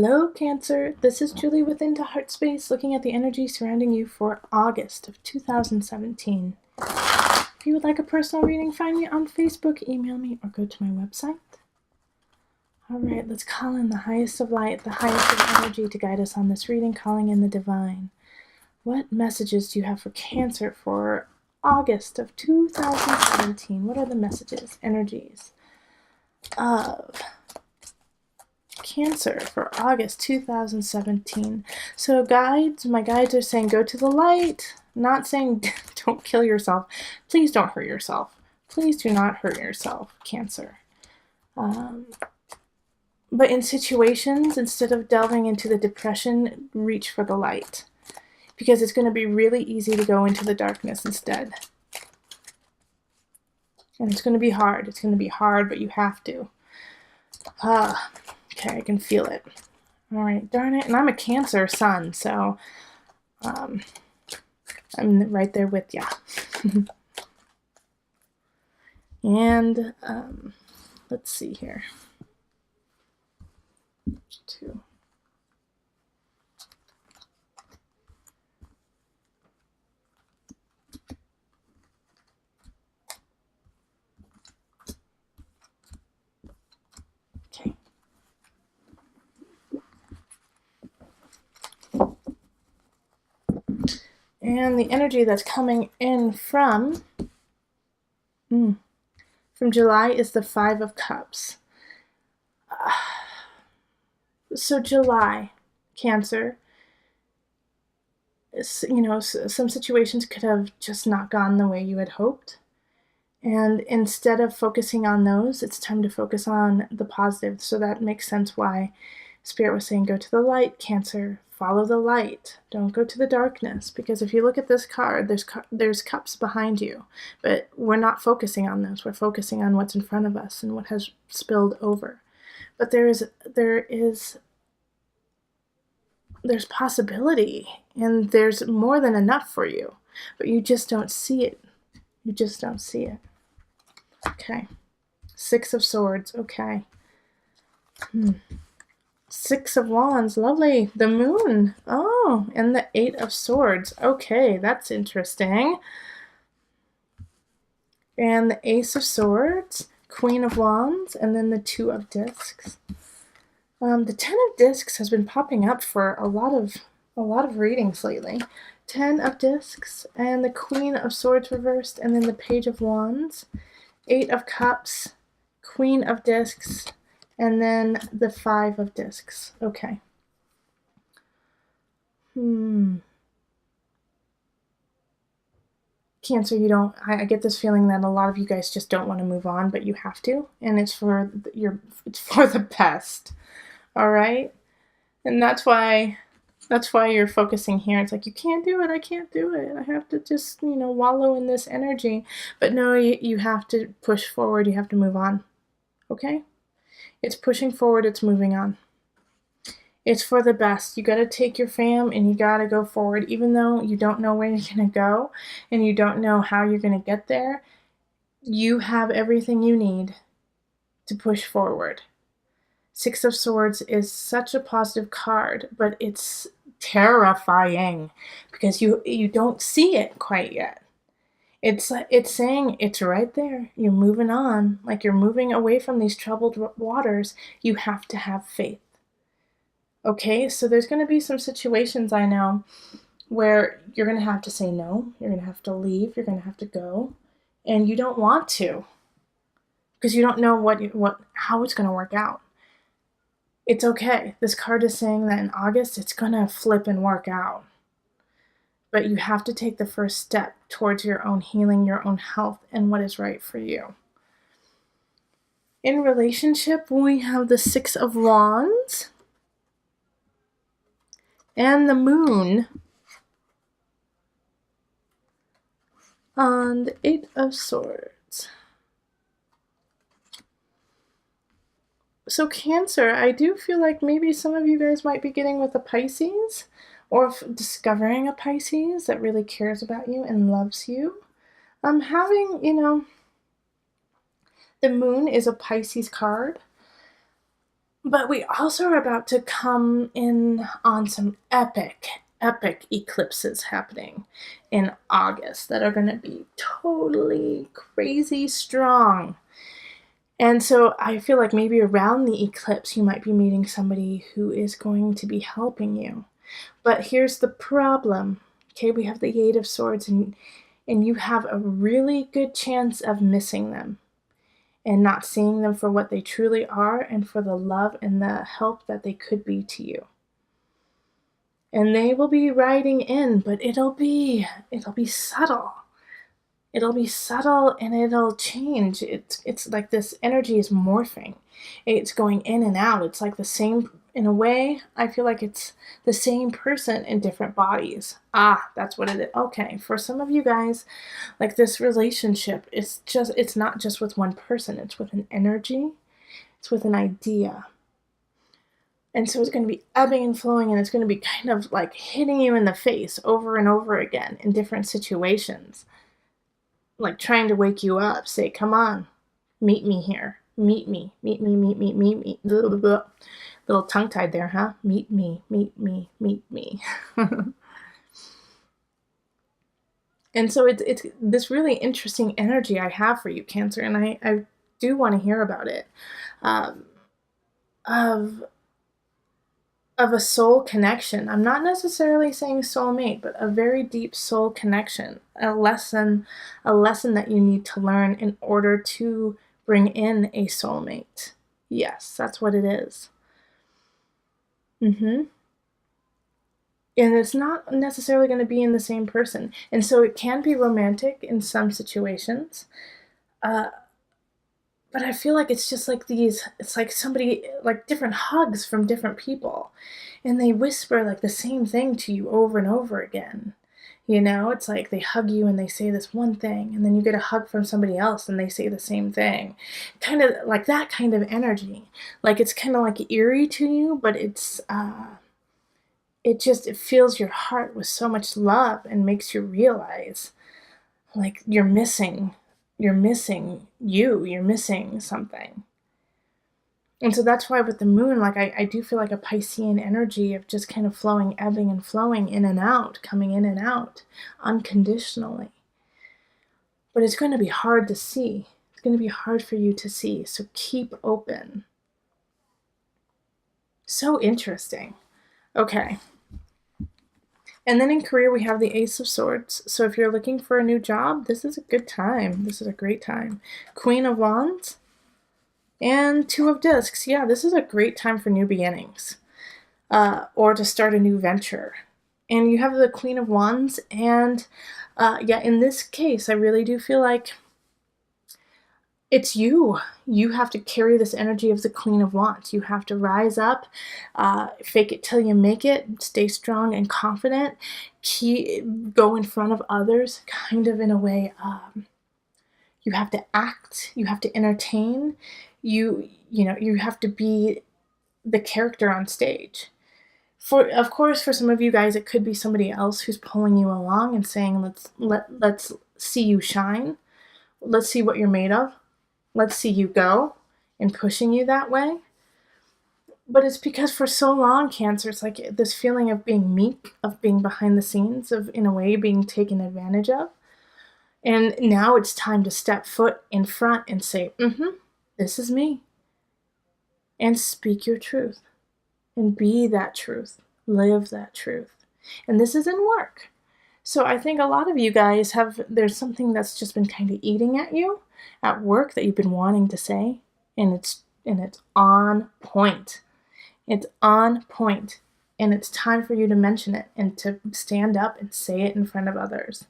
Hello, Cancer. This is Julie with Into Heart Space, looking at the energy surrounding you for August of 2017. If you would like a personal reading, find me on Facebook, email me, or go to my website. All right, let's call in the highest of light, the highest of energy to guide us on this reading, calling in the divine. What messages do you have for Cancer for August of 2017? What are the messages, energies of Cancer for August 2017. So my guides are saying go to the light, not saying don't kill yourself. Please don't hurt yourself. Please do not hurt yourself, Cancer. But in situations, instead of delving into the depression, reach for the light. Because it's going to be really easy to go into the darkness instead. And it's going to be hard. It's going to be hard, but you have to. Okay, I can feel it. All right, darn it. And I'm a Cancer sun, so I'm right there with ya. And let's see here. 2. Okay. And the energy that's coming in from July is the 5 of Cups. So July, Cancer, some situations could have just not gone the way you had hoped. And instead of focusing on those, it's time to focus on the positive. So that makes sense why Spirit was saying go to the light, Cancer. Follow the light. Don't go to the darkness. Because if you look at this card, there's cups behind you. But we're not focusing on those. We're focusing on what's in front of us and what has spilled over. But there's possibility. And there's more than enough for you. But you just don't see it. You just don't see it. Okay. 6 of Swords. Okay. 6 of Wands. Lovely. The Moon. Oh, and the 8 of Swords. Okay, that's interesting. And the Ace of Swords, Queen of Wands, and then the 2 of Discs. The 10 of Discs has been popping up for a lot of readings lately. 10 of Discs, and the Queen of Swords reversed, and then the Page of Wands, 8 of Cups, Queen of Discs, and then the 5 of Discs. Okay. Cancer, I get this feeling that a lot of you guys just don't want to move on, but you have to, and it's for the best. All right? And that's why you're focusing here. It's like, you can't do it. I can't do it. I have to just, wallow in this energy. But no, you have to push forward. You have to move on. Okay? It's pushing forward. It's moving on. It's for the best. You got to take your fam and you got to go forward. Even though you don't know where you're going to go and you don't know how you're going to get there, you have everything you need to push forward. 6 of Swords is such a positive card, but it's terrifying because you don't see it quite yet. It's saying it's right there. You're moving on, like you're moving away from these troubled waters. You have to have faith. Okay, so there's going to be some situations, I know, where you're going to have to say no. You're going to have to leave. You're going to have to go, and you don't want to because you don't know how it's going to work out. It's okay. This card is saying that in August, it's going to flip and work out. But you have to take the first step towards your own healing, your own health, and what is right for you. In relationship, we have the 6 of Wands and the Moon on the 8 of Swords. So Cancer, I do feel like maybe some of you guys might be getting with a Pisces or discovering a Pisces that really cares about you and loves you. The Moon is a Pisces card, But we also are about to come in on some epic eclipses happening in August that are going to be totally crazy strong. And so I feel like maybe around the eclipse, you might be meeting somebody who is going to be helping you. But here's the problem. Okay, we have the Eight of Swords, and you have a really good chance of missing them and not seeing them for what they truly are and for the love and the help that they could be to you. And they will be riding in, but it'll be subtle. It'll be subtle and it'll change. It's like this energy is morphing. It's going in and out. It's like the same, in a way, I feel like it's the same person in different bodies. That's what it is. Okay, for some of you guys, like this relationship, it's not just with one person. It's with an energy. It's with an idea. And so it's going to be ebbing and flowing, and it's going to be kind of like hitting you in the face over and over again in different situations. Like trying to wake you up, say, come on, meet me here. Meet me. Little tongue-tied there, huh? Meet me. And so it's this really interesting energy I have for you, Cancer, and I do want to hear about it. Of a soul connection. I'm not necessarily saying soulmate, but a very deep soul connection, a lesson that you need to learn in order to bring in a soulmate. Yes, that's what it is. And it's not necessarily going to be in the same person. And so it can be romantic in some situations. But I feel like it's just like it's like somebody, like different hugs from different people. And they whisper like the same thing to you over and over again. You know, it's like they hug you and they say this one thing, and then you get a hug from somebody else and they say the same thing. Kind of like that kind of energy. Like it's kind of like eerie to you, but it fills your heart with so much love and makes you realize like you're missing you're missing something. And so that's why with the moon, like I do feel like a Piscean energy of just kind of flowing, ebbing and flowing in and out, coming in and out unconditionally. But it's going to be hard to see. It's going to be hard for you to see. So keep open. So interesting. Okay. And then in career, we have the Ace of Swords. So if you're looking for a new job, this is a good time. This is a great time. Queen of Wands and Two of Discs. Yeah, this is a great time for new beginnings or to start a new venture. And you have the Queen of Wands. And yeah, in this case, I really do feel like it's you. You have to carry this energy of the Queen of Wands. You have to rise up, fake it till you make it, stay strong and confident, go in front of others, kind of in a way. You have to act, you have to entertain, you have to be the character on stage. Of course, for some of you guys, it could be somebody else who's pulling you along and saying, let's see you shine. Let's see what you're made of. Let's see you go, and pushing you that way. But it's because for so long, Cancer, it's like this feeling of being meek, of being behind the scenes, of in a way being taken advantage of. And now it's time to step foot in front and say, this is me. And speak your truth. And be that truth. Live that truth. And this is in work. So I think a lot of you guys there's something that's just been kind of eating at you at work that you've been wanting to say, and it's on point. It's on point, and it's time for you to mention it and to stand up and say it in front of others.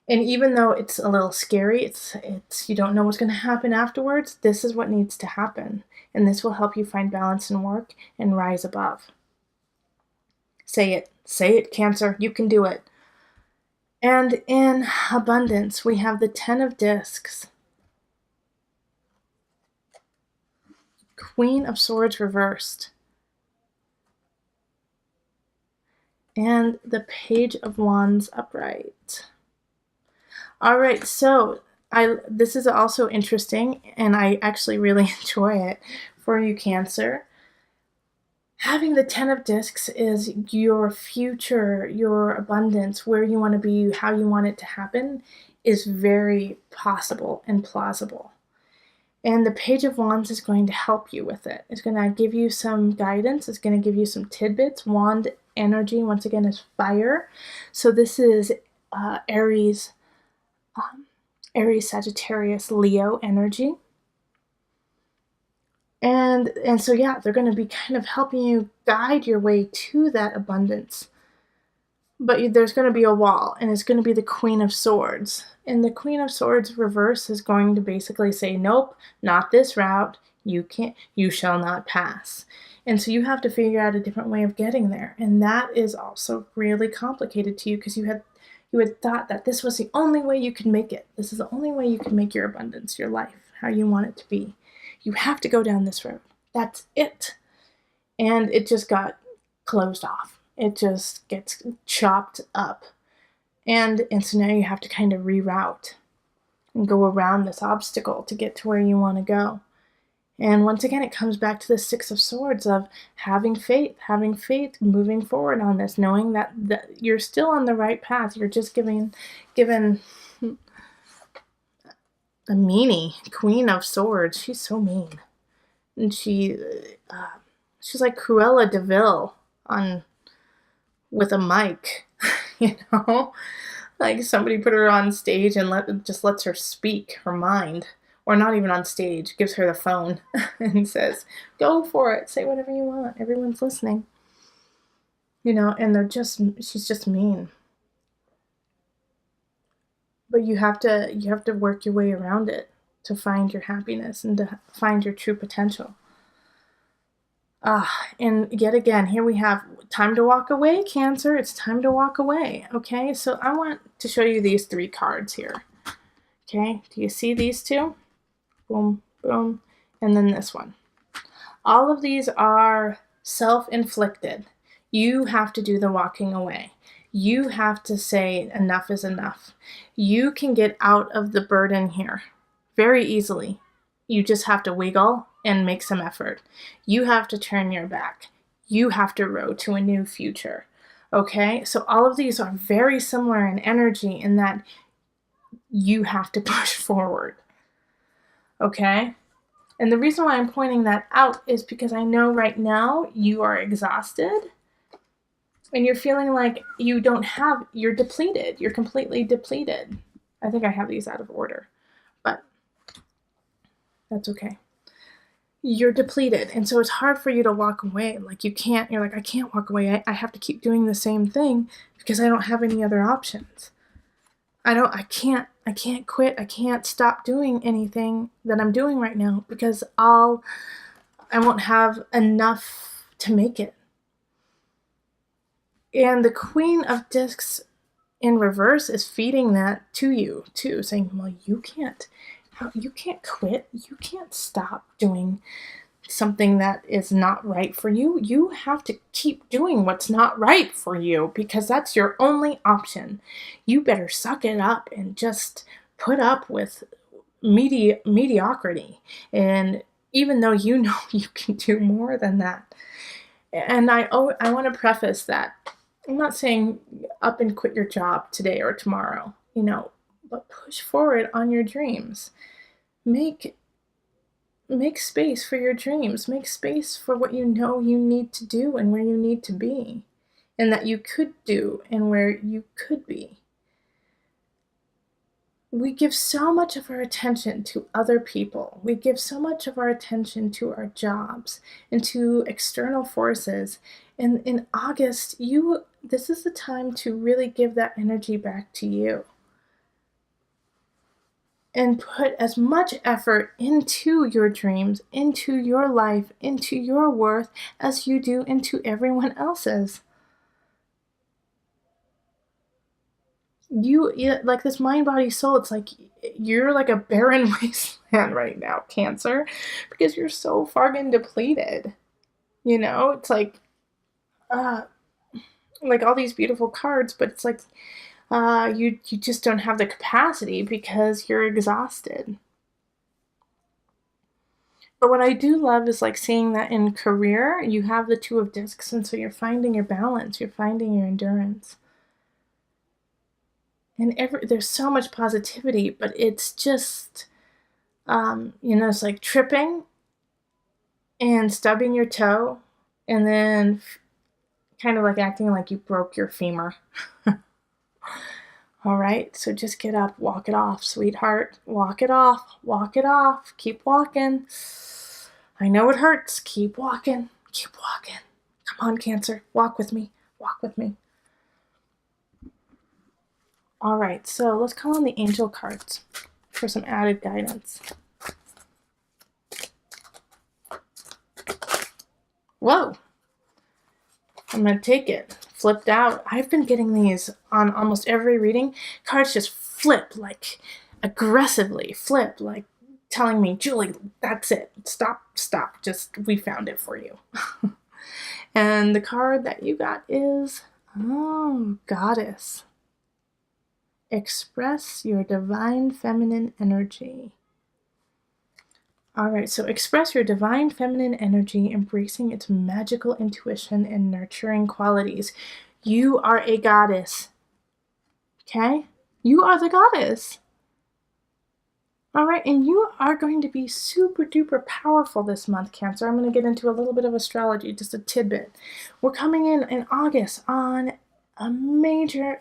And even though it's a little scary, it's you don't know what's going to happen afterwards, this is what needs to happen, and this will help you find balance in work and rise above. Say it, Cancer, you can do it. And in abundance, we have the 10 of Discs, Queen of Swords reversed, and the Page of Wands upright. All right, so this is also interesting, and I actually really enjoy it for you, Cancer. Having the 10 of discs is your future, your abundance, where you want to be, how you want it to happen, is very possible and plausible. And the Page of Wands is going to help you with it. It's going to give you some guidance. It's going to give you some tidbits. Wand energy, once again, is fire. So this is Aries, Sagittarius, Leo energy. And so, yeah, they're going to be kind of helping you guide your way to that abundance. But there's going to be a wall, and it's going to be the Queen of Swords. And the Queen of Swords reverse is going to basically say, nope, not this route. You shall not pass. And so you have to figure out a different way of getting there. And that is also really complicated to you because you had thought that this was the only way you could make it. This is the only way you can make your abundance, your life, how you want it to be. You have to go down this road. That's it. And it just got closed off. It just gets chopped up. And so now you have to kind of reroute and go around this obstacle to get to where you want to go. And once again, it comes back to the Six of Swords of having faith, moving forward on this, knowing that you're still on the right path. You're just given a meanie, Queen of Swords. She's so mean. And she's like Cruella de Vil with a mic, you know? Like somebody put her on stage and just lets her speak her mind. Or not even on stage, gives her the phone and says, go for it, say whatever you want, everyone's listening. You know, and she's just mean. But you have to work your way around it to find your happiness and to find your true potential. And yet again, here we have time to walk away, Cancer. It's time to walk away, okay? So I want to show you these 3 cards here, okay? Do you see these 2? Boom, boom, and then this one. All of these are self-inflicted. You have to do the walking away. You have to say enough is enough. You can get out of the burden here very easily. You just have to wiggle and make some effort. You have to turn your back. You have to row to a new future. Okay? So all of these are very similar in energy in that you have to push forward. Okay? And the reason why I'm pointing that out is because I know right now you are exhausted and you're feeling like you're depleted. You're completely depleted. I think I have these out of order, but that's okay. You're depleted. And so it's hard for you to walk away. Like you're like, I can't walk away. I have to keep doing the same thing because I don't have any other options. I can't quit. I can't stop doing anything that I'm doing right now because I won't have enough to make it. And the Queen of Discs in reverse is feeding that to you too, saying, well, you can't quit. You can't stop doing something that is not right for you. You have to keep doing what's not right for you because that's your only option. You better suck it up and just put up with mediocrity. And even though you know you can do more than that. And I want to preface that I'm not saying up and quit your job today or tomorrow, you know, but push forward on your dreams. Make space for your dreams. Make space for what you know you need to do and where you need to be and that you could do and where you could be. We give so much of our attention to other people. We give so much of our attention to our jobs and to external forces. And in August, this is the time to really give that energy back to you. And put as much effort into your dreams, into your life, into your worth as you do into everyone else's. Like this mind, body, soul, it's like you're like a barren wasteland right now, Cancer, because you're so fucking depleted. You know, it's like all these beautiful cards, but it's like you just don't have the capacity because you're exhausted. But what I do love is like seeing that in career, you have the Two of Discs, and so you're finding your balance, you're finding your endurance. And there's so much positivity, but it's just, it's like tripping and stubbing your toe, and then kind of like acting like you broke your femur. All right, so just get up, walk it off, sweetheart. Walk it off, walk it off. Keep walking. I know it hurts. Keep walking, keep walking. Come on, Cancer, walk with me, walk with me. All right, so let's call on the angel cards for some added guidance. Whoa, I'm gonna take it. Flipped out. I've been getting these on almost every reading. Cards just flip, like aggressively flip, like telling me, Julie, that's it. Stop, stop. Just, we found it for you. And the card that you got is, Goddess. Express your divine feminine energy. All right, so express your divine feminine energy, embracing its magical intuition and nurturing qualities. You are a goddess, okay? You are the goddess. All right, and you are going to be super duper powerful this month, Cancer. I'm going to get into a little bit of astrology, just a tidbit. We're coming in August on major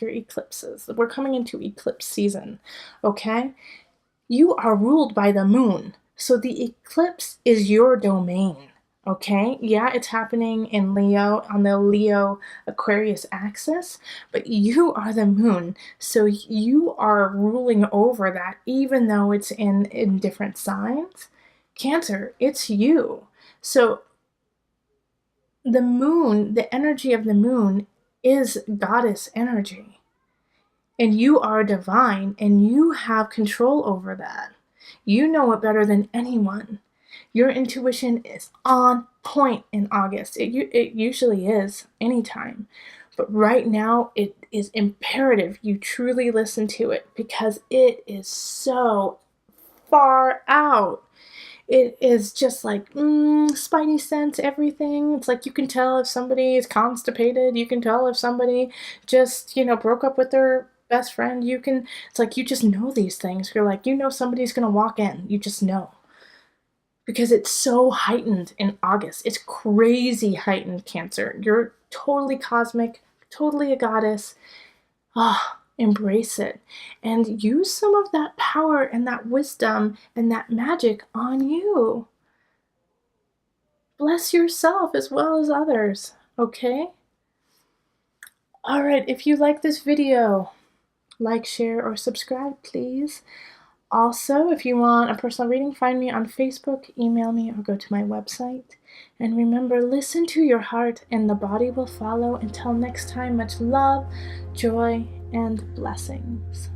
eclipses. We're coming into eclipse season, okay? You are ruled by the moon, so the eclipse is your domain, okay? Yeah, it's happening in Leo, on the Leo Aquarius axis, but you are the moon, so you are ruling over that, even though it's in different signs. Cancer, it's you. So the moon, the energy of the moon is goddess energy. And you are divine, and you have control over that. You know it better than anyone. Your intuition is on point in August. It usually is anytime. But right now, it is imperative you truly listen to it, because it is so far out. It is just like spidey sense, everything. It's like you can tell if somebody is constipated. You can tell if somebody just, broke up with their best friend. It's like you just know these things. You're like, somebody's going to walk in. You just know. Because it's so heightened in August. It's crazy heightened, Cancer. You're totally cosmic, totally a goddess. Embrace it and use some of that power and that wisdom and that magic on you. Bless yourself as well as others, okay? All right, if you like this video, like, share, or subscribe, please. Also, if you want a personal reading, find me on Facebook, email me, or go to my website. And remember, listen to your heart and the body will follow. Until next time, much love, joy, and blessings.